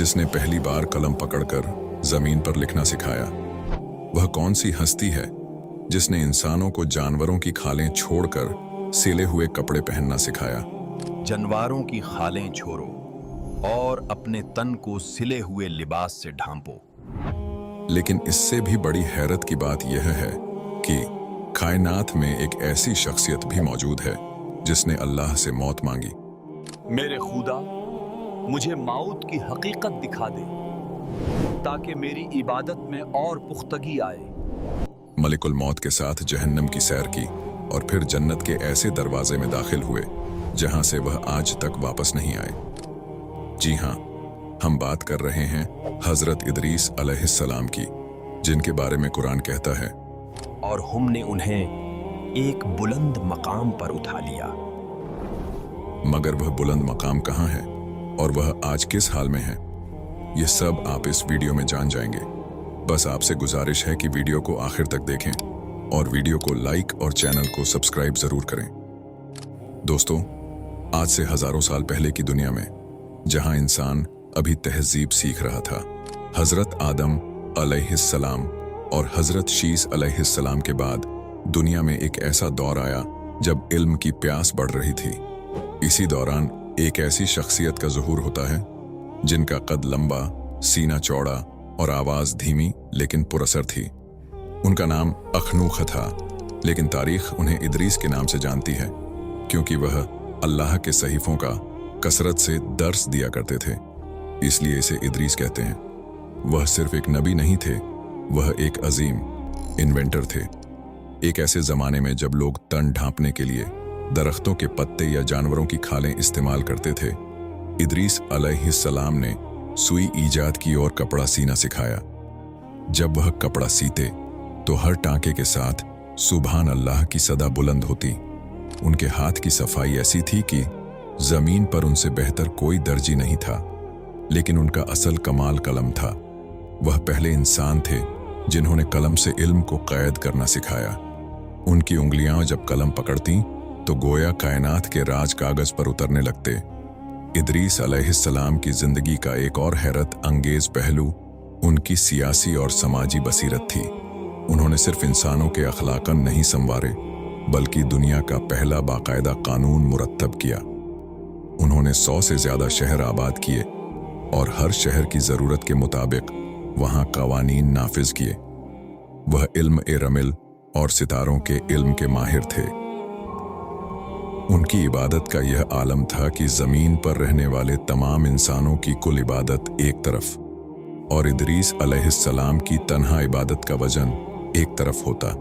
जिसने पहली बार कलम पकड़कर जमीन पर लिखना सिखाया? वह कौन सी हस्ती है जिसने इंसानों को जानवरों की खालें छोड़कर सिले हुए कपड़े पहनना सिखाया? जानवरों की खालें छोड़ो और अपने तन को सिले हुए लिबास से ढांपो। लेकिन इससे भी बड़ी हैरत की बात यह है कि कायनात में एक ऐसी शख्सियत भी मौजूद है जिसने अल्लाह से मौत मांगी। मेरे खुदा, मुझे मौत की हकीकत दिखा दे ताकि मेरी इबादत में और पुख्तगी आए। मलिकुल मौत के साथ जहन्नम की सैर की और फिर जन्नत के ऐसे दरवाजे में दाखिल हुए जहां से वह आज तक वापस नहीं आए। जी हां, हम बात कर रहे हैं हजरत इदरीस अलैहिस्सलाम की, जिनके बारे में कुरान कहता है, और हमने उन्हें एक बुलंद मकाम पर उठा लिया। मगर वह बुलंद मकाम कहाँ है और वह आज किस हाल में है, ये सब आप इस वीडियो में जान जाएंगे। बस आपसे गुजारिश है कि वीडियो को आखिर तक देखें और वीडियो को लाइक और चैनल को सब्सक्राइब जरूर करें। दोस्तों, आज से हजारों साल पहले की दुनिया में, जहां इंसान अभी तहजीब सीख रहा था, हजरत आदम अलैहिस्सलाम और हजरत शीस अलैहिस्सलाम के बाद दुनिया में एक ऐसा दौर आया जब इल्म की प्यास बढ़ रही थी। इसी दौरान एक ऐसी शख्सियत का ज़ुहूर होता है जिनका कद लंबा, सीना चौड़ा और आवाज़ धीमी लेकिन पुरअसर थी। उनका नाम अखनूख था, लेकिन तारीख उन्हें इदरीस के नाम से जानती है क्योंकि वह अल्लाह के सहीफ़ों का कसरत से दर्स दिया करते थे, इसलिए इसे इदरीस कहते हैं। वह सिर्फ एक नबी नहीं थे, वह एक अजीम इन्वेंटर थे। एक ऐसे ज़माने में जब लोग तन ढांपने के लिए दरख्तों के पत्ते या जानवरों की खालें इस्तेमाल करते थे, इदरीस अलैहिस्सलाम ने सुई ईजाद की और कपड़ा सीना सिखाया। जब वह कपड़ा सीते तो हर टांके के साथ सुभान अल्लाह की सदा बुलंद होती। उनके हाथ की सफाई ऐसी थी कि जमीन पर उनसे बेहतर कोई दर्जी नहीं था। लेकिन उनका असल कमाल कलम था। वह पहले इंसान थे जिन्होंने कलम से इल्म को कैद करना सिखाया। उनकी उंगलियां जब कलम पकड़ती तो गोया कायनात के राज कागज पर उतरने लगते। इदरीस अलैहिस्सलाम की जिंदगी का एक और हैरत अंगेज पहलू उनकी सियासी और समाजी बसीरत थी। उन्होंने सिर्फ इंसानों के अखलाकन नहीं संवारे, बल्कि दुनिया का पहला बाकायदा कानून मुरत्तब किया। उन्होंने 100 से ज्यादा शहर आबाद किए और हर शहर की जरूरत के मुताबिक वहां कवानीन नाफिज किए। वह इल्म ए रमिल और सितारों के इल्म के माहिर थे। उनकी इबादत का यह आलम था कि जमीन पर रहने वाले तमाम इंसानों की कुल इबादत एक तरफ और इदरीस अलैहिस्सलाम की तन्हा इबादत का वजन एक तरफ होता।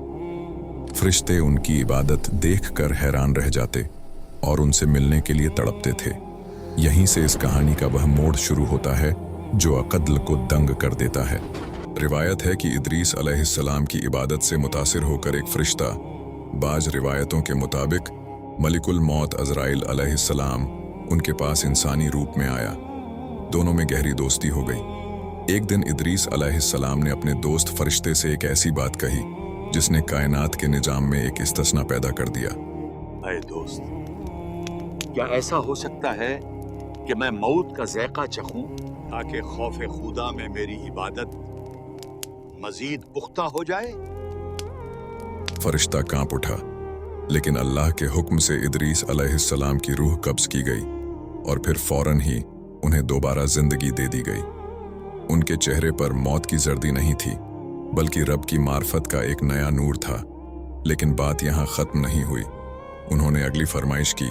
फरिश्ते उनकी इबादत देखकर हैरान रह जाते और उनसे मिलने के लिए तड़पते थे। यहीं से इस कहानी का वह मोड़ शुरू होता है जो अक़ल को दंग कर देता है। रिवायत है कि इदरीस अलैहिस्सलाम की इबादत से मुतासिर होकर एक फरिश्ता, बाज रिवायतों के मुताबिक मलिकुल मौत अज़राइल अलैहिस्सलाम, उनके पास इंसानी रूप में आया। दोनों में गहरी दोस्ती हो गई। एक दिन इदरीस अलैहिस्सलाम ने अपने दोस्त फरिश्ते से एक ऐसी बात कही जिसने कायनात के निजाम में एक इस्तिस्ना पैदा कर दिया। अरे दोस्त, क्या ऐसा हो सकता है कि मैं मौत का ज़ायक़ा चखूं ताकि खौफ खुदा में मेरी इबादत मजीद पुख्ता हो जाए? फरिश्ता कांप उठा, लेकिन अल्लाह के हुक्म से इदरीस अलैहिस्सलाम की रूह कब्ज की गई और फिर फौरन ही उन्हें दोबारा जिंदगी दे दी गई। उनके चेहरे पर मौत की जर्दी नहीं थी, बल्कि रब की मार्फत का एक नया नूर था। लेकिन बात यहाँ खत्म नहीं हुई। उन्होंने अगली फरमाइश की,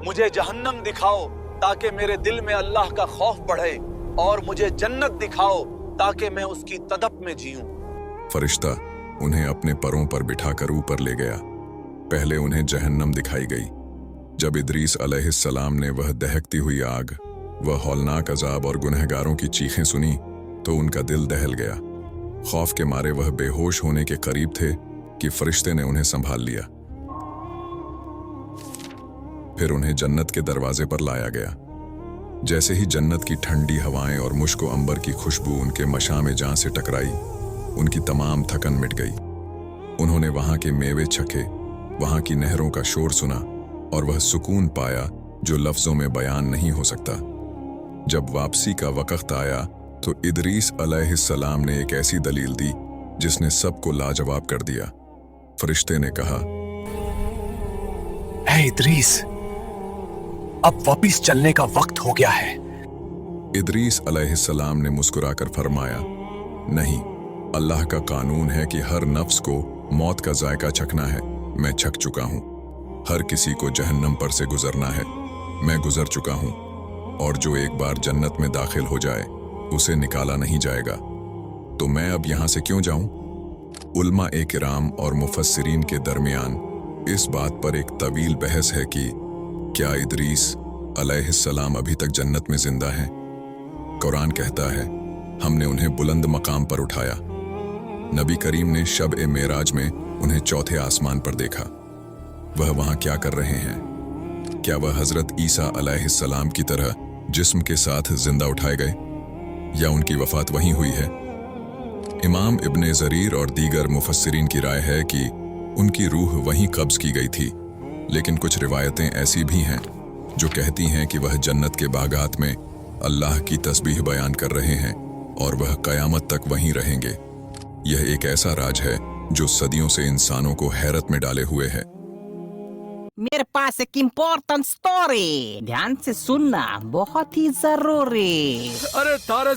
मुझे जहन्नम दिखाओ ताकि मेरे दिल में अल्लाह का खौफ बढ़े, और मुझे जन्नत दिखाओ ताकि मैं उसकी तदप में जीऊं। फरिश्ता उन्हें अपने परों पर बिठाकर ऊपर ले गया। पहले उन्हें जहन्नम दिखाई गई। जब इदरीस अलैहिस्सलाम ने वह दहकती हुई आग, वह हौलनाक अजाब और गुनहगारों की चीखें सुनी तो उनका दिल दहल गया। खौफ के मारे वह बेहोश होने के करीब थे कि फरिश्ते ने उन्हें संभाल लिया। फिर उन्हें जन्नत के दरवाजे पर लाया गया। जैसे ही जन्नत की ठंडी हवाएं और मुश्को अंबर की खुशबू उनके मशामे जान से टकराई, उनकी तमाम थकन मिट गई। उन्होंने वहां के मेवे चखे, वहां की नहरों का शोर सुना और वह सुकून पाया जो लफ्जों में बयान नहीं हो सकता। जब वापसी का वक्त आया तो इदरीस अलैहिस्सलाम ने एक ऐसी दलील दी जिसने सबको लाजवाब कर दिया। फरिश्ते ने कहा, ऐ इदरीस, अब वापिस चलने का वक्त हो गया है। इदरीस अलैहिस्सलाम ने मुस्कुराकर फरमाया, नहीं, अल्लाह का कानून है कि हर नफ्स को मौत का जायका चखना है। मैं चख चुका हूं। हर किसी को जहन्नम पर से गुजरना है। मैं गुजर चुका हूं, और जो एक बार जन्नत में दाखिल हो जाए उसे निकाला नहीं जाएगा। तो मैं अब यहां से क्यों जाऊं? उलमा ए किराम और मुफस्सिरीन के दरमियान इस बात पर एक तवील बहस है कि क्या इदरीस अलैहिस्सलाम अभी तक जन्नत में जिंदा हैं? कुरान कहता है, हमने उन्हें बुलंद मकाम पर उठाया। नबी करीम ने शब ए मेराज में उन्हें चौथे आसमान पर देखा। वह वहां क्या कर रहे हैं? क्या वह हजरत ईसा अलैहिस्सलाम की तरह जिस्म के साथ जिंदा उठाए गए, या उनकी वफात वहीं हुई है? इमाम इब्ने जरीर और दीगर मुफस्सिरीन की राय है कि उनकी रूह वहीं कब्ज की गई थी, लेकिन कुछ रिवायतें ऐसी भी हैं जो कहती हैं कि वह जन्नत के बागात में अल्लाह की तस्बीह बयान कर रहे हैं और वह कयामत तक वहीं रहेंगे। यह एक ऐसा राज है जो सदियों से इंसानों को हैरत में डाले हुए है। मेरे पास एक इम्पोर्टेंट स्टोरी, ध्यान से सुनना, बहुत ही जरूरी। अरे तारे